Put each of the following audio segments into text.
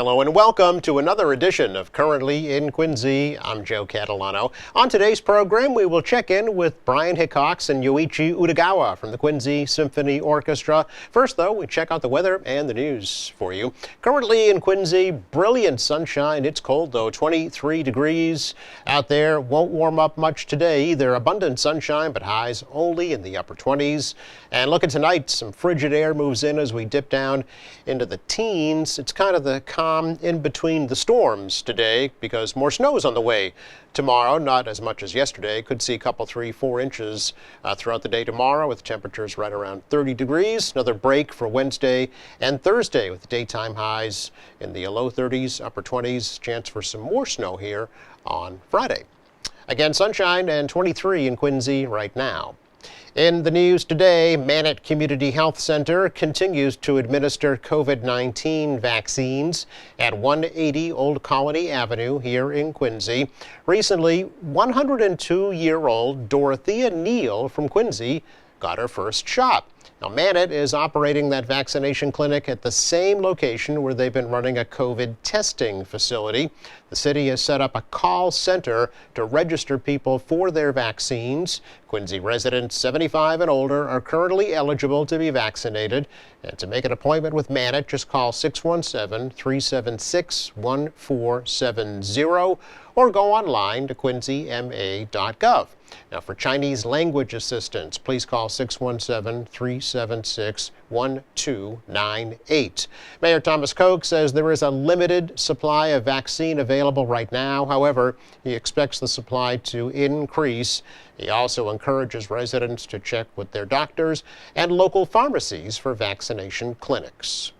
Hello and welcome to another edition of Currently in Quincy. I'm Joe Catalano. On today's program, we will check in with Brian Hickox and Yoichi Utagawa from the Quincy Symphony Orchestra. First, though, we check out the weather and the news for you. Currently in Quincy, brilliant sunshine. It's cold, though, 23 degrees out there. Won't warm up much today either. Abundant sunshine, but highs only in the upper 20s. And look at tonight, some frigid air moves in as we dip down into the teens. It's kind of the calm in between the storms today because more snow is on the way tomorrow. Not as much as yesterday. Could see a couple, 3-4 inches throughout the day tomorrow with temperatures right around 30 degrees. Another break for Wednesday and Thursday with daytime highs in the low 30s, upper 20s. Chance for some more snow here on Friday. Again, sunshine and 23 in Quincy right now. In the news today, Mannett Community Health Center continues to administer COVID-19 vaccines at 180 Old Colony Avenue here in Quincy. Recently, 102-year-old Dorothea Neal from Quincy got her first shot. Now, Mannett is operating that vaccination clinic at the same location where they've been running a COVID testing facility. The city has set up a call center to register people for their vaccines. Quincy residents 75 and older are currently eligible to be vaccinated. And to make an appointment with Mannett, just call 617-376-1470 or go online to quincyma.gov. Now, for Chinese language assistance, please call 617-376-1298. Mayor Thomas Koch says there is a limited supply of vaccine available right now. However, he expects the supply to increase. He also encourages residents to check with their doctors and local pharmacies for vaccination clinics.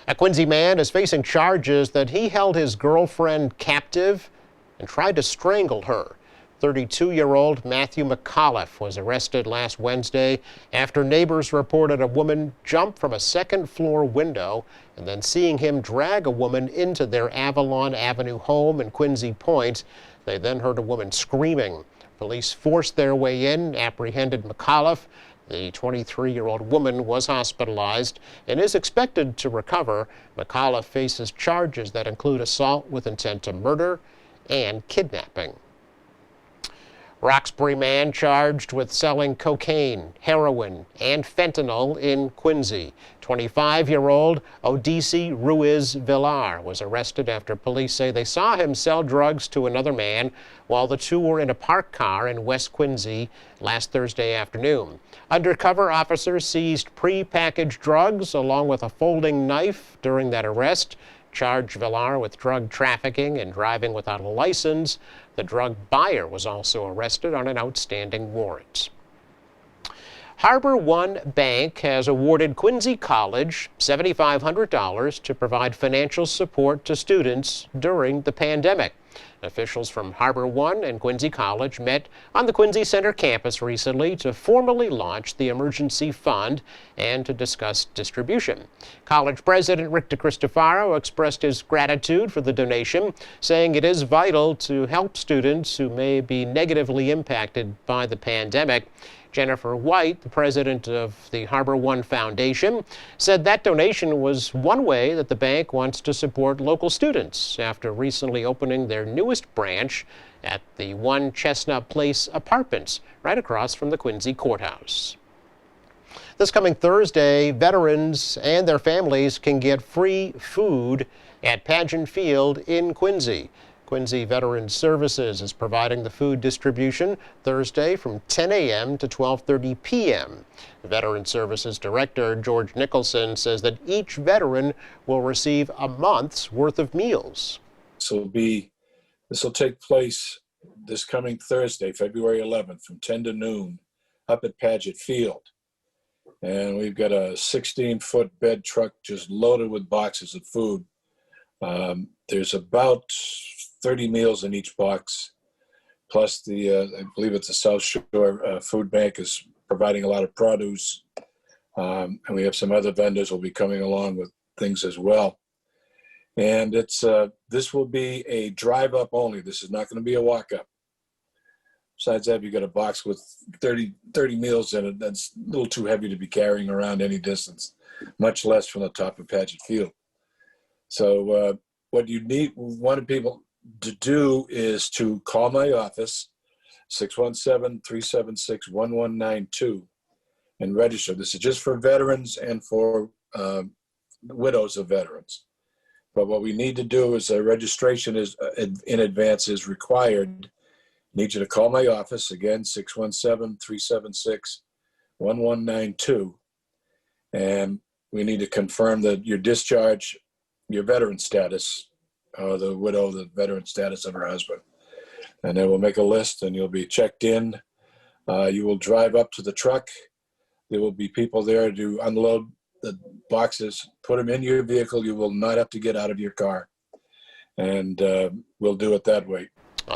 A Quincy man is facing charges that he held his girlfriend captive and tried to strangle her. 32-year-old Matthew McAuliffe was arrested last Wednesday after neighbors reported a woman jump from a second-floor window and then seeing him drag a woman into their Avalon Avenue home in Quincy Point. They then heard a woman screaming. Police forced their way in, apprehended McAuliffe. The 23-year-old woman was hospitalized and is expected to recover. McAuliffe faces charges that include assault with intent to murder and kidnapping. Roxbury man charged with selling cocaine, heroin, and fentanyl in Quincy. 25-year-old Odisi Ruiz Villar was arrested after police say they saw him sell drugs to another man while the two were in a parked car in West Quincy last Thursday afternoon. Undercover officers seized pre-packaged drugs along with a folding knife during that arrest. Charged Villar with drug trafficking and driving without a license. The drug buyer was also arrested on an outstanding warrant. Harbor One Bank has awarded Quincy College $7,500 to provide financial support to students during the pandemic. Officials from Harbor One and Quincy College met on the Quincy Center campus recently to formally launch the emergency fund and to discuss distribution. College President Rick DeCristofaro expressed his gratitude for the donation, saying it is vital to help students who may be negatively impacted by the pandemic. Jennifer White, the president of the Harbor One Foundation, said that donation was one way that the bank wants to support local students after recently opening their newest branch at the One Chestnut Place Apartments, right across from the Quincy Courthouse. This coming Thursday, veterans and their families can get free food at Pageant Field in Quincy. Quincy Veterans Services is providing the food distribution Thursday from 10 a.m. to 12:30 p.m. Veterans Services Director George Nicholson says that each veteran will receive a month's worth of meals. This will take place this coming Thursday, February 11th, from 10 to noon, up at Pageant Field. And we've got a 16-foot bed truck just loaded with boxes of food. There's about 30 meals in each box, plus I believe it's the South Shore Food Bank is providing a lot of produce, and we have some other vendors who will be coming along with things as well. And this will be a drive-up only. This is not going to be a walk-up. Besides that, you got a box with 30 meals in it. That's a little too heavy to be carrying around any distance, much less from the top of Pageant Field. So what you wanted people to do is to call my office, 617-376-1192, and register. This is just for veterans and for widows of veterans. But what we need to do is registration is in advance is required. I need you to call my office, again, 617-376-1192. And we need to confirm that your discharge, your veteran status, the widow, the veteran status of her husband. And then we'll make a list and you'll be checked in. You will drive up to the truck. There will be people there to unload the boxes, put them in your vehicle. You will not have to get out of your car. And we'll do it that way.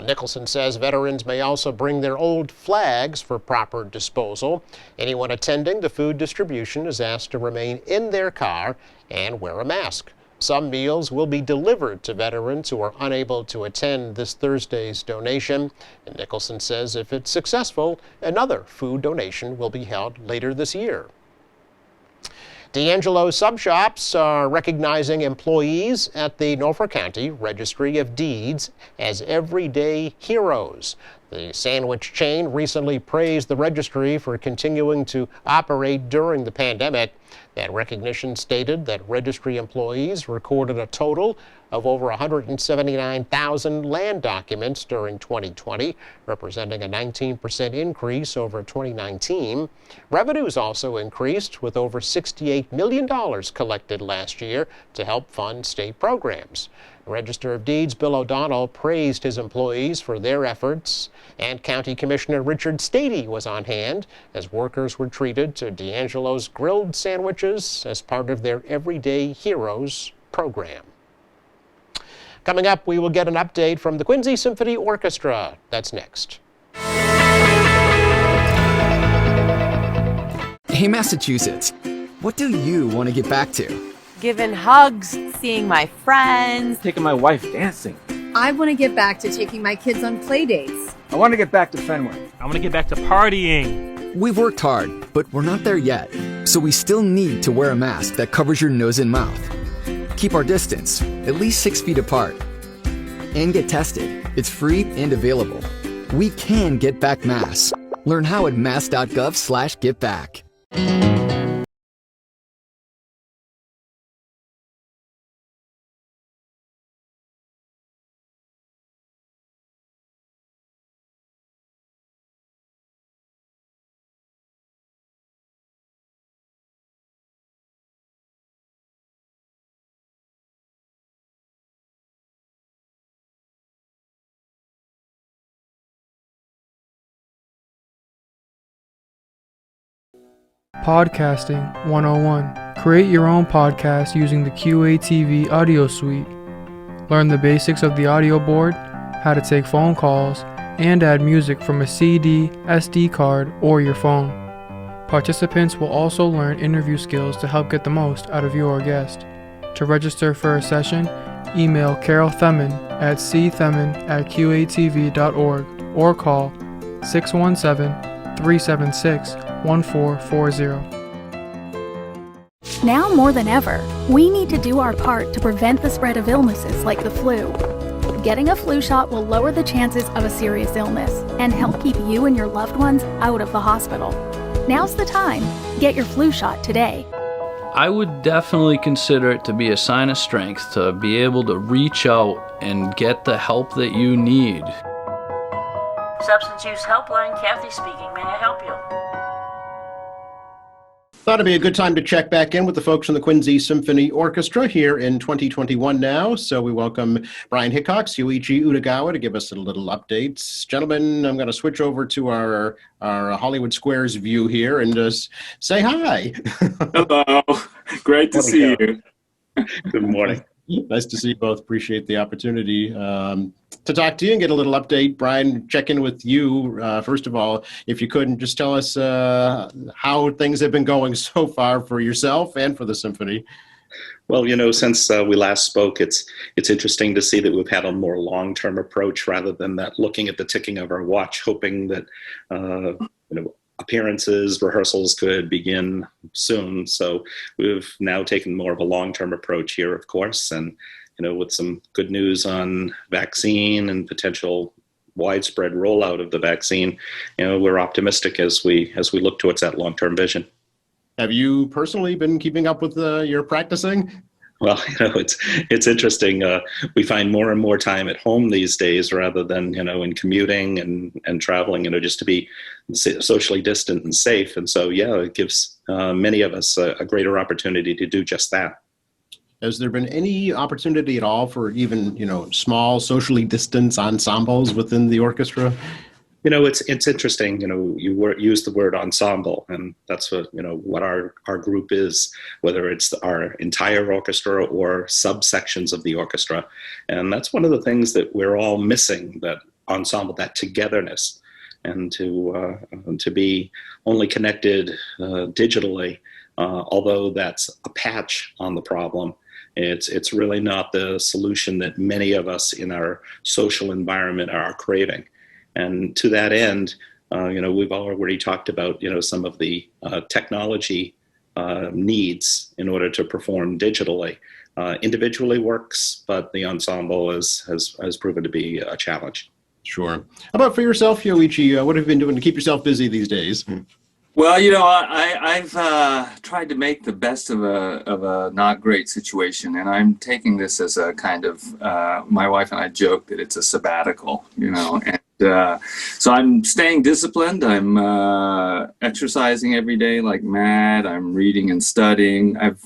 Nicholson says veterans may also bring their old flags for proper disposal. Anyone attending the food distribution is asked to remain in their car and wear a mask. Some meals will be delivered to veterans who are unable to attend this Thursday's donation. And Nicholson says if it's successful, another food donation will be held later this year. D'Angelo Sub Shops are recognizing employees at the Norfolk County Registry of Deeds as everyday heroes. The sandwich chain recently praised the registry for continuing to operate during the pandemic. That recognition stated that registry employees recorded a total of over 179,000 land documents during 2020, representing a 19% increase over 2019. Revenues also increased, with over $68 million collected last year to help fund state programs. Register of Deeds Bill O'Donnell praised his employees for their efforts, and County Commissioner Richard Stady was on hand as workers were treated to D'Angelo's grilled sandwiches as part of their Everyday Heroes program. Coming up, we will get an update from the Quincy Symphony Orchestra. That's next. Hey, Massachusetts, what do you want to get back to? Giving hugs, seeing my friends. Taking my wife dancing. I want to get back to taking my kids on play dates. I want to get back to Fenway. I want to get back to partying. We've worked hard, but we're not there yet. So we still need to wear a mask that covers your nose and mouth. Keep our distance, at least 6 feet apart. And get tested. It's free and available. We can get back masks. Learn how at mass.gov/getback. Podcasting 101. Create your own podcast using the QATV audio suite. Learn the basics of the audio board, how to take phone calls, and add music from a CD, SD card, or your phone. Participants will also learn interview skills to help get the most out of your guest. To register for a session, email Carol Themin at cthemin@qatv.org or call 617-376-1440. Now more than ever, we need to do our part to prevent the spread of illnesses like the flu. Getting a flu shot will lower the chances of a serious illness and help keep you and your loved ones out of the hospital. Now's the time. Get your flu shot today. I would definitely consider it to be a sign of strength to be able to reach out and get the help that you need. Substance Use Helpline, Kathy speaking. May I help you? Thought it'd be a good time to check back in with the folks from the Quincy Symphony Orchestra here in 2021 now. So we welcome Brian Hickox, Yuichi Utagawa to give us a little updates. Gentlemen, I'm going to switch over to our Hollywood Squares view here and just say hi. Hello. Great to see you. Good morning. Nice to see you both. Appreciate the opportunity to talk to you and get a little update. Brian, check in with you. First of all, if you could, just tell us how things have been going so far for yourself and for the symphony. Well, you know, since we last spoke, it's interesting to see that we've had a more long-term approach rather than that looking at the ticking of our watch, hoping that appearances, rehearsals could begin soon. So we've now taken more of a long-term approach here, of course, and with some good news on vaccine and potential widespread rollout of the vaccine, we're optimistic as we look towards that long-term vision. Have you personally been keeping up with your practicing? Well, it's interesting. We find more and more time at home these days rather than, in commuting and traveling, just to be socially distant and safe. And so, it gives many of us a greater opportunity to do just that. Has there been any opportunity at all for even, small socially distanced ensembles within the orchestra? It's interesting. You use the word ensemble, and that's what our group is, whether it's our entire orchestra or subsections of the orchestra. And that's one of the things that we're all missing, that ensemble, that togetherness, and to be only connected digitally, although that's a patch on the problem. It's really not the solution that many of us in our social environment are craving. And to that end, we've already talked about, some of the technology needs in order to perform digitally. Individually works, but the ensemble has proven to be a challenge. Sure. How about for yourself, Yoichi? What have you been doing to keep yourself busy these days? Well, I've tried to make the best of a not great situation, and I'm taking this as a kind of, my wife and I joke that it's a sabbatical, and so I'm staying disciplined. I'm exercising every day like mad. I'm reading and studying. I've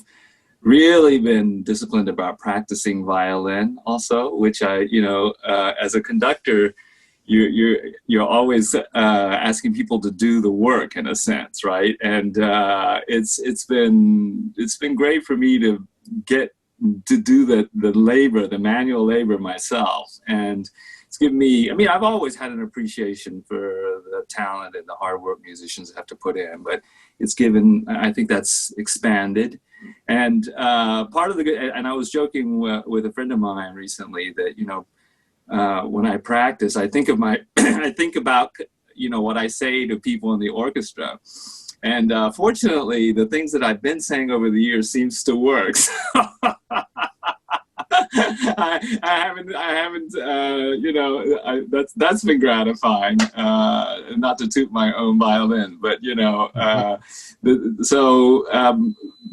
really been disciplined about practicing violin also, which I, as a conductor, you're always asking people to do the work in a sense, right? And it's been great for me to get to do the labor, the manual labor myself, and it's given me. I mean, I've always had an appreciation for the talent and the hard work musicians have to put in, but it's given. I think that's expanded, and part of the. And I was joking with a friend of mine recently that when I practice, I think about what I say to people in the orchestra, and fortunately, the things that I've been saying over the years seems to work. I haven't. That's been gratifying. Not to toot my own violin, but the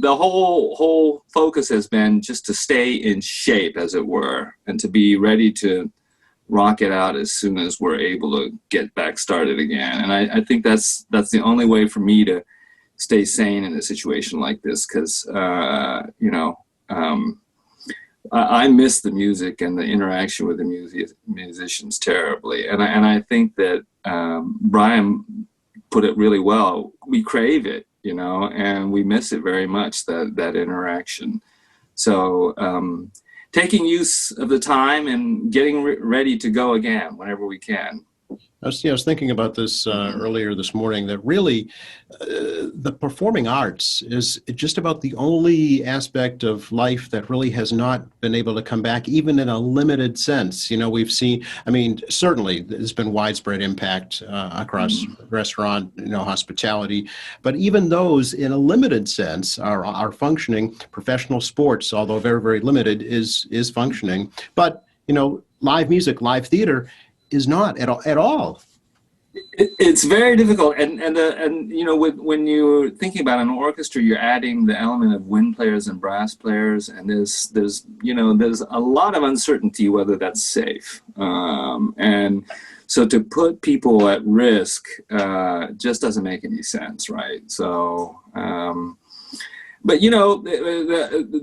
whole focus has been just to stay in shape, as it were, and to be ready to rock it out as soon as we're able to get back started again. And I think that's the only way for me to stay sane in a situation like this, because I miss the music and the interaction with the musicians terribly. And I think that Brian put it really well. We crave it, and we miss it very much, that interaction. So taking use of the time and getting ready to go again whenever we can. I was thinking about this earlier this morning, that really the performing arts is just about the only aspect of life that really has not been able to come back, even in a limited sense. We've seen, certainly there's been widespread impact across restaurant, hospitality, but even those in a limited sense are functioning. Professional sports, although very, very limited, is functioning. But, live music, live theater is not at all. It's very difficult, and when you're thinking about an orchestra, you're adding the element of wind players and brass players, and there's a lot of uncertainty whether that's safe, and so to put people at risk just doesn't make any sense, right? So. But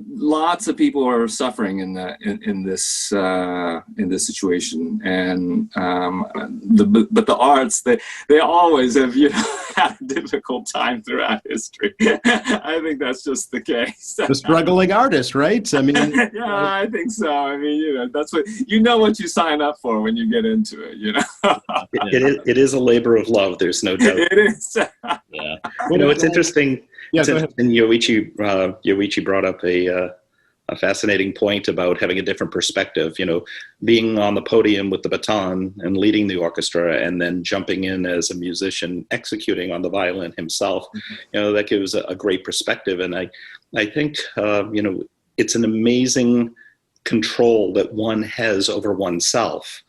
lots of people are suffering in this situation, and but the arts they always have had a difficult time throughout history. I think that's just the case. The struggling artist, right? Yeah, I think so. That's what you sign up for when you get into it. It is a labor of love. There's no doubt. It is. Yeah. It's interesting. Yeah, it's interesting. Yoichi brought up a fascinating point about having a different perspective, being on the podium with the baton and leading the orchestra and then jumping in as a musician executing on the violin himself. That gives a great perspective. And I think, it's an amazing control that one has over oneself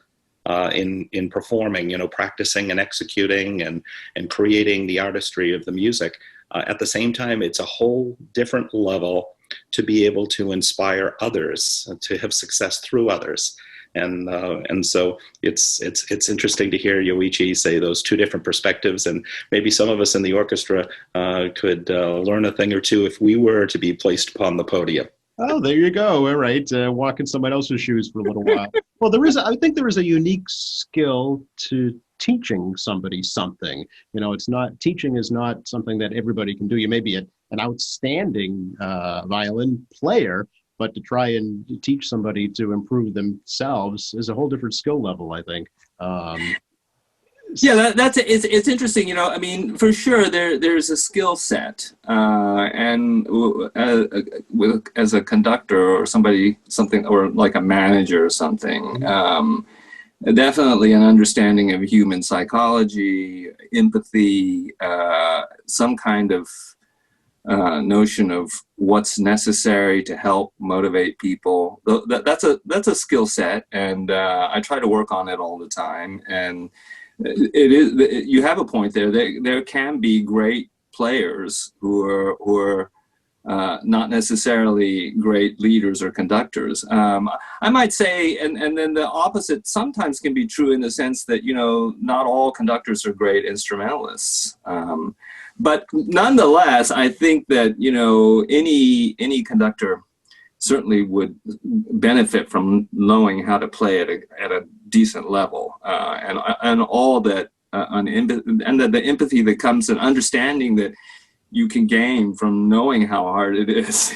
in performing, practicing and executing and creating the artistry of the music. At the same time, it's a whole different level to be able to inspire others, to have success through others. And so it's interesting to hear Yoichi say those two different perspectives, and maybe some of us in the orchestra could learn a thing or two if we were to be placed upon the podium. Oh, there you go. All right. Walk in somebody else's shoes for a little while. Well, I think there is a unique skill to teaching somebody something. Teaching is not something that everybody can do. You may be an outstanding violin player, but to try and teach somebody to improve themselves is a whole different skill level, I think. Yeah, it's interesting. I mean, for sure, there's a skill set, and as a conductor or something, or like a manager or something, definitely an understanding of human psychology, empathy, some kind of notion of what's necessary to help motivate people. That's a skill set, and I try to work on it all the time. And it is, you have a point there. There can be great players who are not necessarily great leaders or conductors. I might say, and then the opposite sometimes can be true in the sense that, not all conductors are great instrumentalists. But nonetheless, I think that, any conductor certainly would benefit from knowing how to play at a decent level, and all that, and the empathy that comes and understanding that you can gain from knowing how hard it is.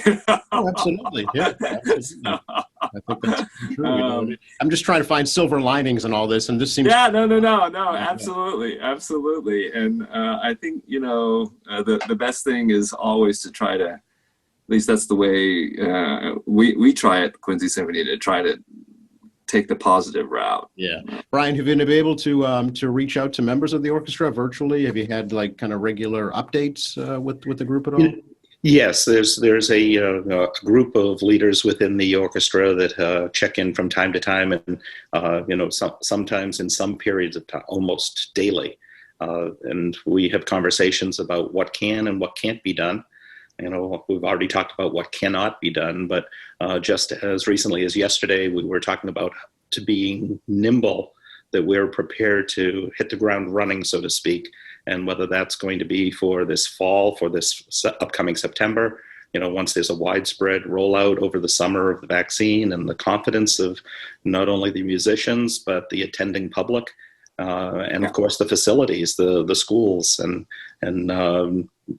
Oh, absolutely. Yeah, absolutely. I think that's true. I'm just trying to find silver linings in all this, and this seems. Yeah, no, absolutely. And I think, the best thing is always to try to, at least that's the way we try at Quincy Symphony, to try to take the positive route. Yeah. Brian, have you been able to reach out to members of the orchestra virtually? Have you had kind of regular updates with the group at all? Yes, there's a group of leaders within the orchestra that check in from time to time, and sometimes in some periods of time, almost daily. And we have conversations about what can and what can't be done. We've already talked about what cannot be done, but just as recently as yesterday, we were talking about to being nimble, that we're prepared to hit the ground running, so to speak, and whether that's going to be for this fall, for this upcoming September, once there's a widespread rollout over the summer of the vaccine and the confidence of not only the musicians, but the attending public, and of course the facilities, the schools, and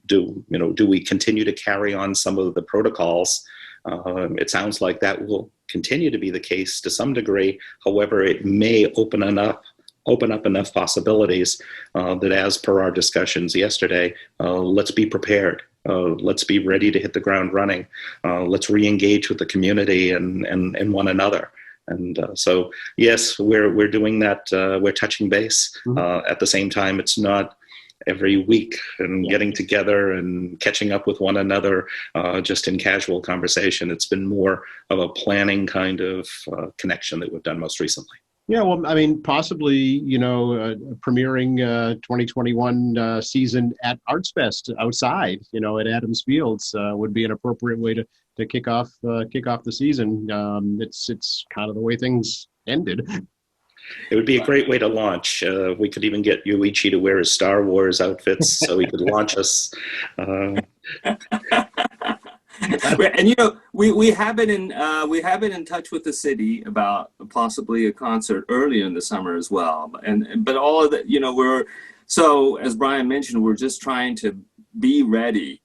do we continue to carry on some of the protocols? It sounds like that will continue to be the case to some degree. However, it may open up enough possibilities that, as per our discussions yesterday, let's be prepared. Let's be ready to hit the ground running. Let's re-engage with the community and one another. And so, yes, we're doing that. We're touching base. At the same time, it's not every week and getting together and catching up with one another just in casual conversation. It's been more of a planning kind of connection that we've done most recently. Yeah, well, I mean, possibly, premiering 2021 season at Arts Fest outside, at Adams Fields would be an appropriate way to kick off the season. It's kind of the way things ended. It would be a great way to launch. We could even get Yoichi to wear his Star Wars outfits so he could launch us. And we have been in touch with the city about possibly a concert earlier in the summer as well. But all of that, so as Brian mentioned, we're just trying to be ready,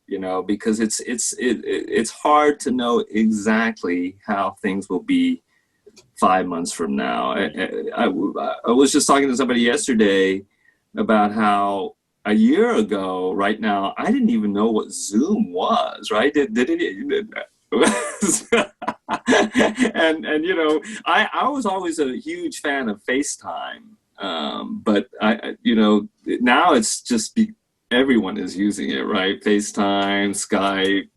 because it's hard to know exactly how things will be 5 months from now. I was just talking to somebody yesterday about how a year ago, right now, I didn't even know what Zoom was, right? and you know, I was always a huge fan of FaceTime, but I you know, now it's just everyone is using it, right? FaceTime, Skype,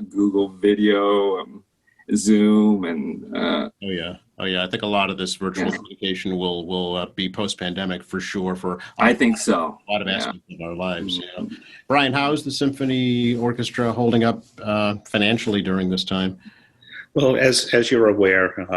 Google Video, Zoom, and Oh yeah. I think a lot of this virtual communication will be post-pandemic for sure. I think so. A lot of aspects of our lives. Yeah. Brian, how is the symphony orchestra holding up financially during this time? Well, as you're aware,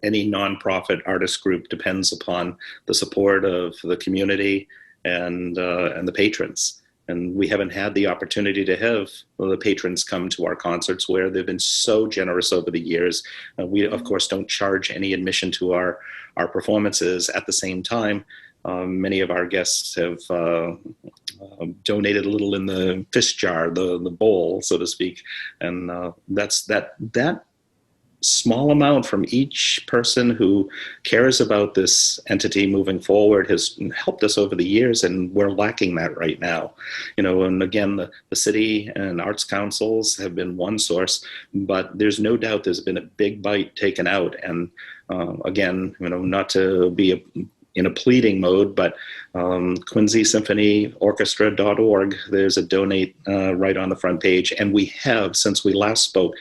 any nonprofit artist group depends upon the support of the community and the patrons. And we haven't had the opportunity to have the patrons come to our concerts, where they've been so generous over the years. We, of course, don't charge any admission to our performances. At the same time, many of our guests have donated a little in the fish jar, the bowl, so to speak. And that's that small amount from each person who cares about this entity moving forward has helped us over the years, and we're lacking that right now. You know, and again, the city and arts councils have been one source, but there's no doubt there's been a big bite taken out. And again, you know, not to be in a pleading mode, but QuincySymphonyOrchestra.org, there's a donate right on the front page. And we have, since we last spoke,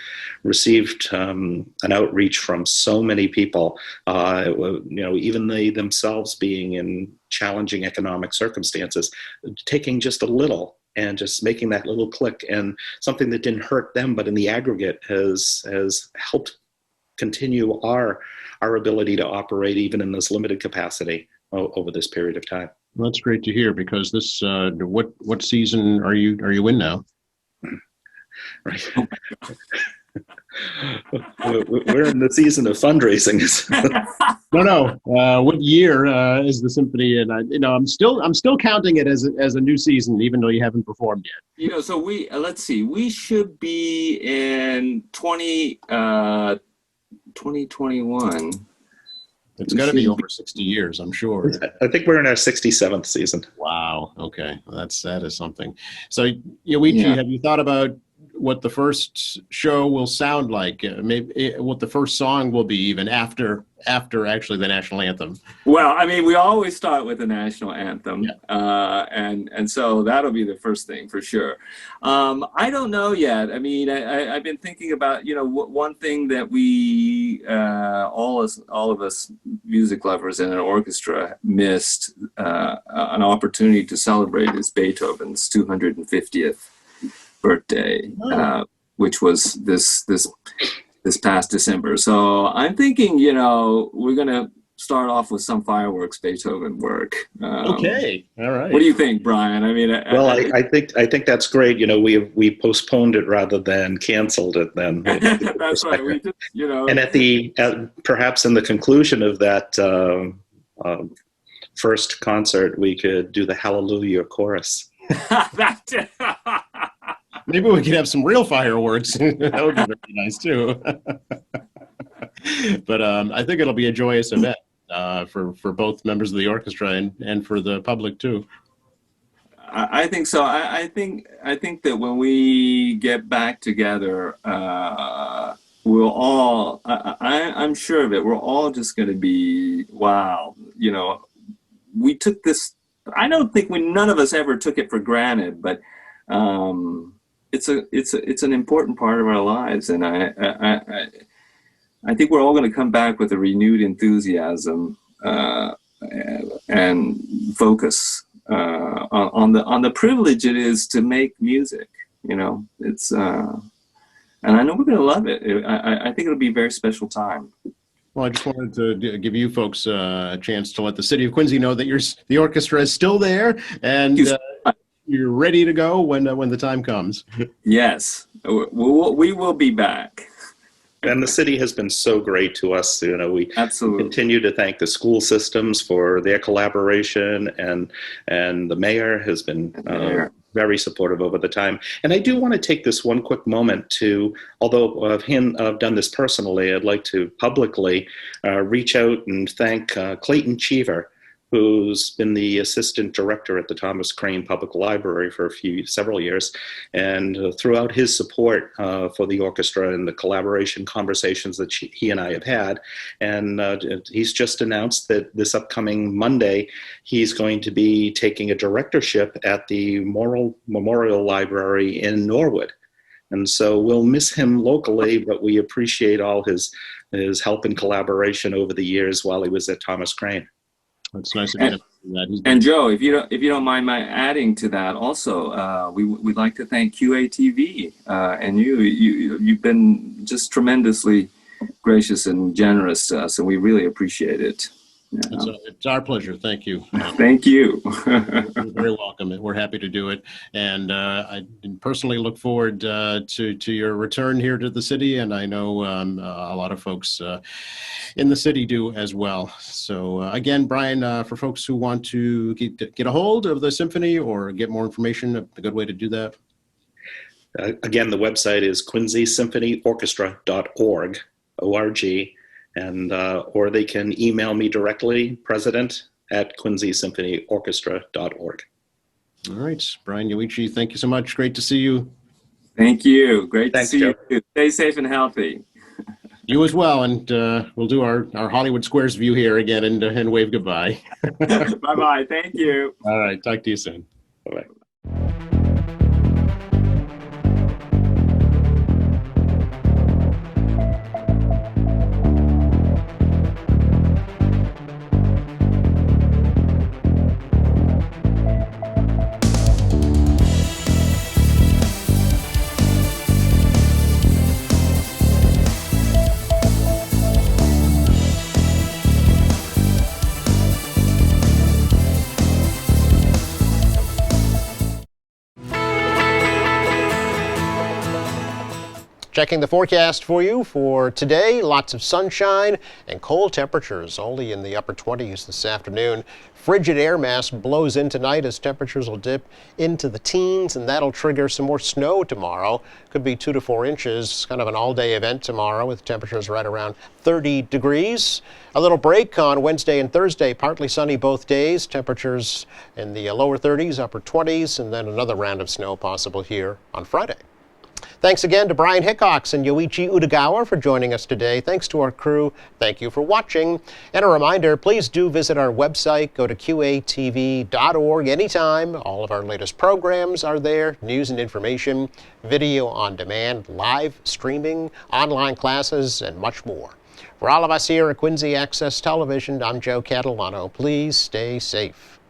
received an outreach from so many people, you know, even they themselves being in challenging economic circumstances, taking just a little and just making that little click, and something that didn't hurt them, but in the aggregate has helped continue our ability to operate even in this limited capacity over this period of time. Well, that's great to hear, because this what season are you in now? Right. We're in the season of fundraising. No. What year is the symphony in? I'm still counting it as a new season, even though you haven't performed yet. You know, so let's see, we should be in 2021. It's got to be over 60 years, I'm sure. I think we're in our 67th season. Wow. Okay. Well, that is something. So, Yoichi, have you thought about what the first show will sound like? Maybe what the first song will be, even after actually the national anthem? Well, I mean, we always start with the national anthem, and so that'll be the first thing for sure. I don't know yet. I mean, I've been thinking about, you know, one thing that we all of us music lovers in an orchestra missed an opportunity to celebrate is Beethoven's 250th birthday, which was this past December. So I'm thinking, you know, we're gonna start off with some fireworks Beethoven work. Okay, all right. What do you think, Brian? I mean, I think that's great. You know, we postponed it rather than canceled it. Then that's right. We did, you know, and perhaps in the conclusion of that first concert, we could do the Hallelujah chorus. Maybe we could have some real fireworks. That would be very nice too. But I think it'll be a joyous event for both members of the orchestra and for the public too. I think so. I think that when we get back together, we'll all. I'm sure of it. We're all just going to be wow. You know, we took this. I don't think none of us ever took it for granted, but. It's an important part of our lives, and I think we're all going to come back with a renewed enthusiasm and focus on the privilege it is to make music. You know, it's and I know we're going to love it. I think it'll be a very special time. Well, I just wanted to give you folks a chance to let the city of Quincy know that the orchestra is still there, and you're ready to go when the time comes. Yes, we will be back. And the city has been so great to us. You know, we absolutely continue to thank the school systems for their collaboration, and the mayor has been very supportive over the time. And I do want to take this one quick moment to, although I've done this personally, I'd like to publicly reach out and thank Clayton Cheever. who's been the assistant director at the Thomas Crane Public Library for several years. And throughout his support for the orchestra and the collaboration conversations that he and I have had, and he's just announced that this upcoming Monday, he's going to be taking a directorship at the Memorial Library in Norwood. And so we'll miss him locally, but we appreciate all his help and collaboration over the years while he was at Thomas Crane. It's nice of you to do that. And Joe, if you don't mind my adding to that, also we'd like to thank QATV and you've been just tremendously gracious and generous to us, and we really appreciate it. It's our pleasure. Thank you. Thank you. You're very welcome. We're happy to do it. And I personally look forward to your return here to the city. And I know a lot of folks in the city do as well. So again, Brian, for folks who want to get a hold of the symphony or get more information, a good way to do that? Again, the website is QuincySymphonyOrchestra.org, O-R-G. And or they can email me directly, president@QuincySymphonyOrchestra.org. All right, Brian Yuichi, thank you so much. Great to see you. Thank you. Great Thanks, to see Joe. you. Stay safe and healthy. You as well, and we'll do our Hollywood Squares view here again and wave goodbye. Bye-bye. Thank you. All right, talk to you soon. Bye-bye. Checking the forecast for you for today, lots of sunshine and cold temperatures, only in the upper 20s this afternoon. Frigid air mass blows in tonight as temperatures will dip into the teens, and that'll trigger some more snow tomorrow. Could be 2 to 4 inches, kind of an all-day event tomorrow with temperatures right around 30 degrees. A little break on Wednesday and Thursday, partly sunny both days. Temperatures in the lower 30s, upper 20s, and then another round of snow possible here on Friday. Thanks again to Brian Hickox and Yoichi Utagawa for joining us today. Thanks to our crew. Thank you for watching. And a reminder, please do visit our website. Go to QATV.org anytime. All of our latest programs are there. News and information, video on demand, live streaming, online classes, and much more. For all of us here at Quincy Access Television, I'm Joe Catalano. Please stay safe.